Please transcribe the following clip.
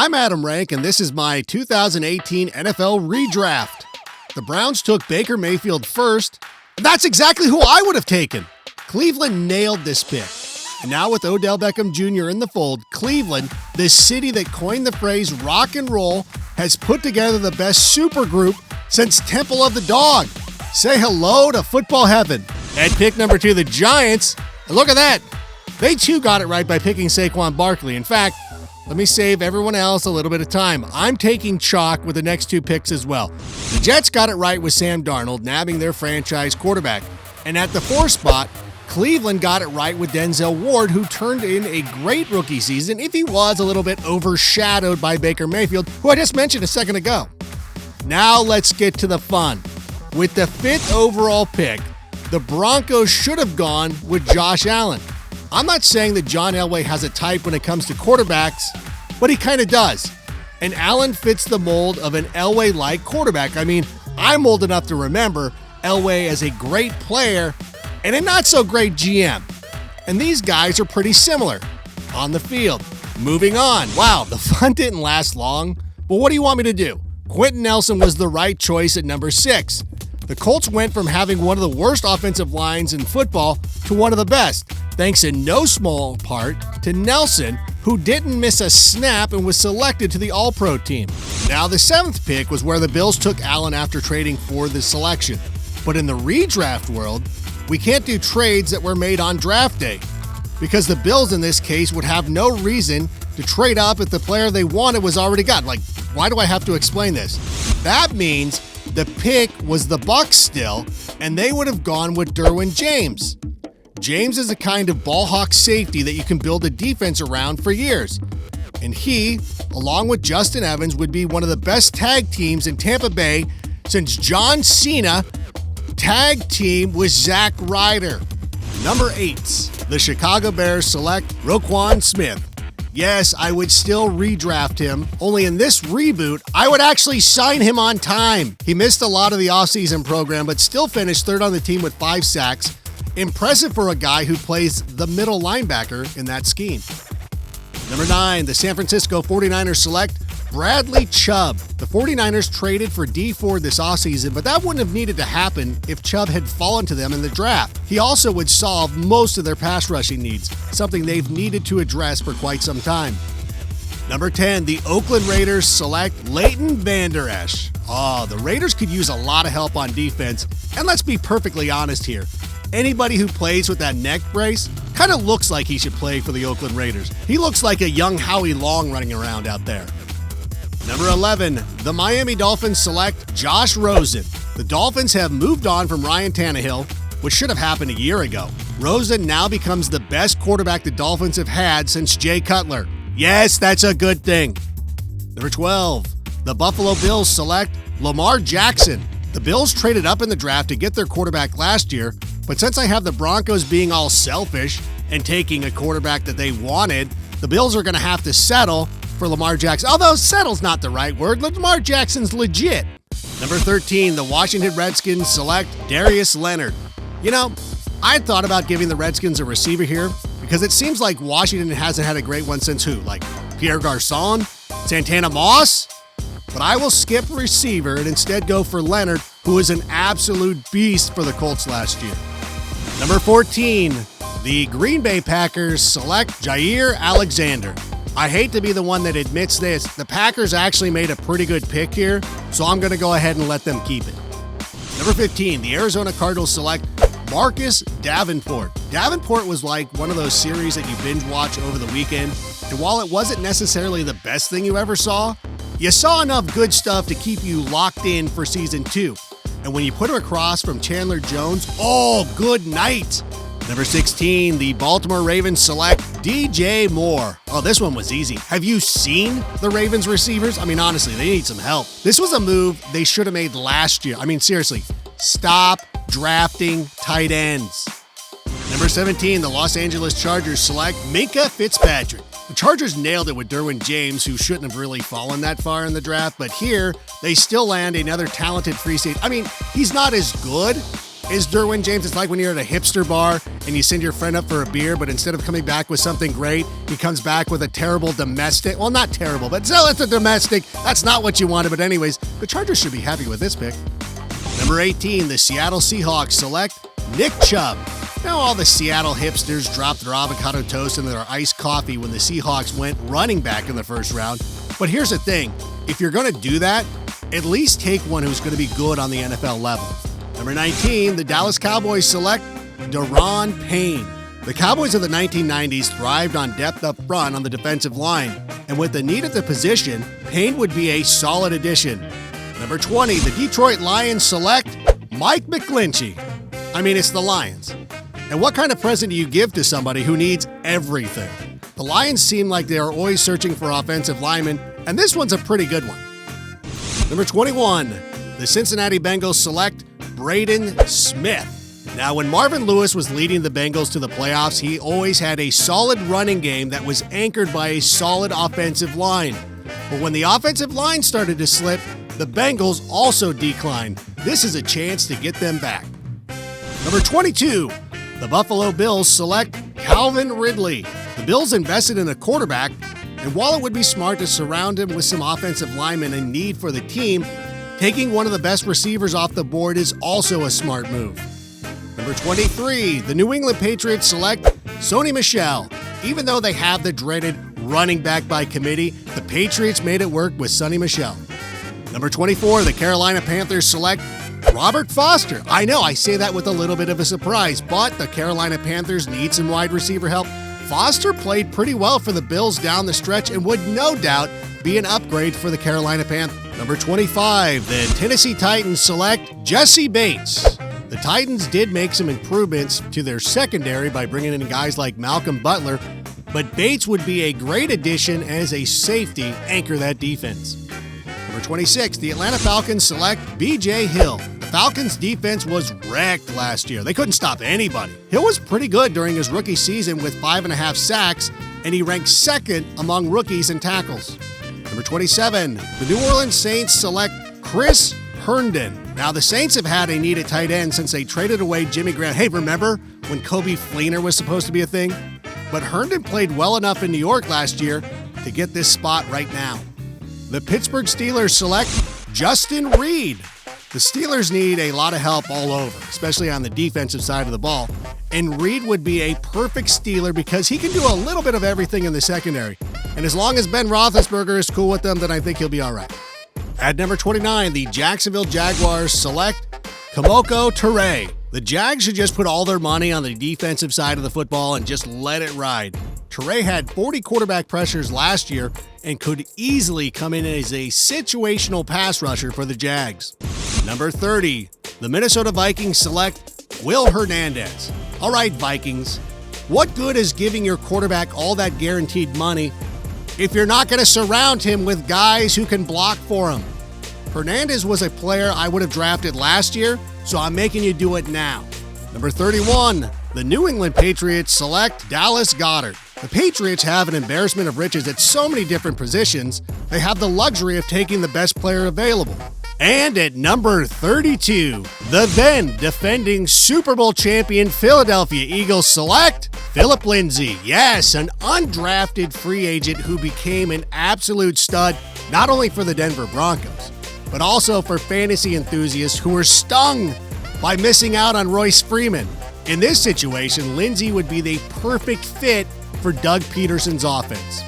I'm Adam Rank, and this is my 2018 NFL redraft. The Browns took Baker Mayfield first, and that's exactly who I would have taken. Cleveland nailed this pick. And now with Odell Beckham Jr. in the fold, Cleveland, the city that coined the phrase rock and roll, has put together the best supergroup since Temple of the Dog. Say hello to football heaven. At pick number 2, the Giants, and look at that. They too got it right by picking Saquon Barkley. In fact, let me save everyone else a little bit of time. I'm taking chalk with the next 2 picks as well. The Jets got it right with Sam Darnold, nabbing their franchise quarterback. And at the 4th spot, Cleveland got it right with Denzel Ward, who turned in a great rookie season, if he was a little bit overshadowed by Baker Mayfield, who I just mentioned a second ago. Now let's get to the fun. With the 5th overall pick, the Broncos should have gone with Josh Allen. I'm not saying that John Elway has a type when it comes to quarterbacks, but he kind of does. And Allen fits the mold of an Elway-like quarterback. I mean, I'm old enough to remember Elway as a great player and a not-so-great GM. And these guys are pretty similar on the field. Moving on. Wow, the fun didn't last long, but what do you want me to do? Quentin Nelson was the right choice at number 6. The Colts went from having one of the worst offensive lines in football to one of the best, thanks in no small part to Nelson, who didn't miss a snap and was selected to the All-Pro team. Now, the 7th pick was where the Bills took Allen after trading for the selection. But in the redraft world, we can't do trades that were made on draft day, because the Bills in this case would have no reason to trade up if the player they wanted was already got. Like, why do I have to explain this? That means the pick was the Bucs still, and they would have gone with Derwin James. James is a kind of ball hawk safety that you can build a defense around for years. And he, along with Justin Evans, would be one of the best tag teams in Tampa Bay since John Cena tag team with Zack Ryder. Number 8, the Chicago Bears select Roquan Smith. Yes, I would still redraft him, only in this reboot, I would actually sign him on time. He missed a lot of the offseason program, but still finished 3rd on the team with 5 sacks. Impressive for a guy who plays the middle linebacker in that scheme. Number 9, the San Francisco 49ers select Bradley Chubb. The 49ers traded for Dee Ford this offseason, but that wouldn't have needed to happen if Chubb had fallen to them in the draft. He also would solve most of their pass rushing needs, something they've needed to address for quite some time. Number 10, the Oakland Raiders select Leighton Vander Esch. Oh, the Raiders could use a lot of help on defense, and let's be perfectly honest here. Anybody who plays with that neck brace kind of looks like he should play for the Oakland Raiders. He looks like a young Howie Long running around out there. Number 11, the Miami Dolphins select Josh Rosen. The Dolphins have moved on from Ryan Tannehill, which should have happened a year ago. Rosen now becomes the best quarterback the Dolphins have had since Jay Cutler. Yes, that's a good thing. Number 12, the Buffalo Bills select Lamar Jackson. The Bills traded up in the draft to get their quarterback last year, but since I have the Broncos being all selfish and taking a quarterback that they wanted, the Bills are going to have to settle for Lamar Jackson. Although settle's not the right word, Lamar Jackson's legit. Number 13, the Washington Redskins select Darius Leonard. You know, I thought about giving the Redskins a receiver here because it seems like Washington hasn't had a great one since who? Like Pierre Garçon? Santana Moss? But I will skip receiver and instead go for Leonard, who is an absolute beast for the Colts last year. Number 14, the Green Bay Packers select Jair Alexander. I hate to be the one that admits this. The Packers actually made a pretty good pick here, so I'm going to go ahead and let them keep it. Number 15, the Arizona Cardinals select Marcus Davenport. Davenport was like one of those series that you binge watch over the weekend, and while it wasn't necessarily the best thing you ever saw, you saw enough good stuff to keep you locked in for season 2. And when you put him across from Chandler Jones, oh, good night. Number 16, the Baltimore Ravens select DJ Moore. Oh, this one was easy. Have you seen the Ravens receivers? I mean, honestly, they need some help. This was a move they should have made last year. I mean, seriously, stop drafting tight ends. Number 17, the Los Angeles Chargers select MINKAH Fitzpatrick. The Chargers nailed it with Derwin James, who shouldn't have really fallen that far in the draft, but here they still land another talented free safety. I mean, he's not as good, is Derwin James. It's like when you're at a hipster bar and you send your friend up for a beer, but instead of coming back with something great, he comes back with a terrible domestic. Well, not terrible, but still it's a domestic. That's not what you wanted, but anyways, the Chargers should be happy with this pick. Number 18, the Seattle Seahawks select Nick Chubb. Now all the Seattle hipsters dropped their avocado toast and their iced coffee when the Seahawks went running back in the first round. But here's the thing, if you're going to do that, at least take one who's going to be good on the NFL level. Number 19, the Dallas Cowboys select Daron Payne. The Cowboys of the 1990s thrived on depth up front on the defensive line, and with the need at the position, Payne would be a solid addition. Number 20, the Detroit Lions select Mike McGlinchey. I mean, it's the Lions. And what kind of present do you give to somebody who needs everything? The Lions seem like they are always searching for offensive linemen, and this one's a pretty good one. Number 21, the Cincinnati Bengals select Braden Smith. Now, when Marvin Lewis was leading the Bengals to the playoffs, he always had a solid running game that was anchored by a solid offensive line. But when the offensive line started to slip, the Bengals also declined. This is a chance to get them back. Number 22, the Buffalo Bills select Calvin Ridley. The Bills invested in a quarterback, and while it would be smart to surround him with some offensive linemen in need for the team, taking one of the best receivers off the board is also a smart move. Number 23, the New England Patriots select Sony Michel. Even though they have the dreaded running back by committee, the Patriots made it work with Sony Michel. Number 24, the Carolina Panthers select Robert Foster. I know, I say that with a little bit of a surprise, but the Carolina Panthers need some wide receiver help. Foster played pretty well for the Bills down the stretch and would no doubt be an upgrade for the Carolina Panthers. Number 25, the Tennessee Titans select Jessie Bates. The Titans did make some improvements to their secondary by bringing in guys like Malcolm Butler, but Bates would be a great addition as a safety anchor that defense. Number 26, the Atlanta Falcons select B.J. Hill. The Falcons' defense was wrecked last year. They couldn't stop anybody. Hill was pretty good during his rookie season with 5.5 sacks, and he ranked second among rookies in tackles. Number 27, the New Orleans Saints select Chris Herndon. Now, the Saints have had a need at tight end since they traded away Jimmy Graham. Hey, remember when Kobe Fleener was supposed to be a thing? But Herndon played well enough in New York last year to get this spot right now. The Pittsburgh Steelers select Justin Reed. The Steelers need a lot of help all over, especially on the defensive side of the ball. And Reed would be a perfect Steeler because he can do a little bit of everything in the secondary. And as long as Ben Roethlisberger is cool with them, then I think he'll be all right. At number 29, the Jacksonville Jaguars select KEMOKO TURAY. The Jags should just put all their money on the defensive side of the football and just let it ride. TURAY had 40 quarterback pressures last year and could easily come in as a situational pass rusher for the Jags. Number 30, the Minnesota Vikings select Will Hernandez. All right, Vikings, what good is giving your quarterback all that guaranteed money if you're not going to surround him with guys who can block for him? Hernandez was a player I would have drafted last year, so I'm making you do it now. Number 31, the New England Patriots select Dallas Goedert. The Patriots have an embarrassment of riches at so many different positions, they have the luxury of taking the best player available. And at number 32, the then defending Super Bowl champion Philadelphia Eagles select Phillip Lindsay. Yes, an undrafted free agent who became an absolute stud, not only for the Denver Broncos, but also for fantasy enthusiasts who were stung by missing out on Royce Freeman. In this situation, Lindsay would be the perfect fit for Doug Peterson's offense.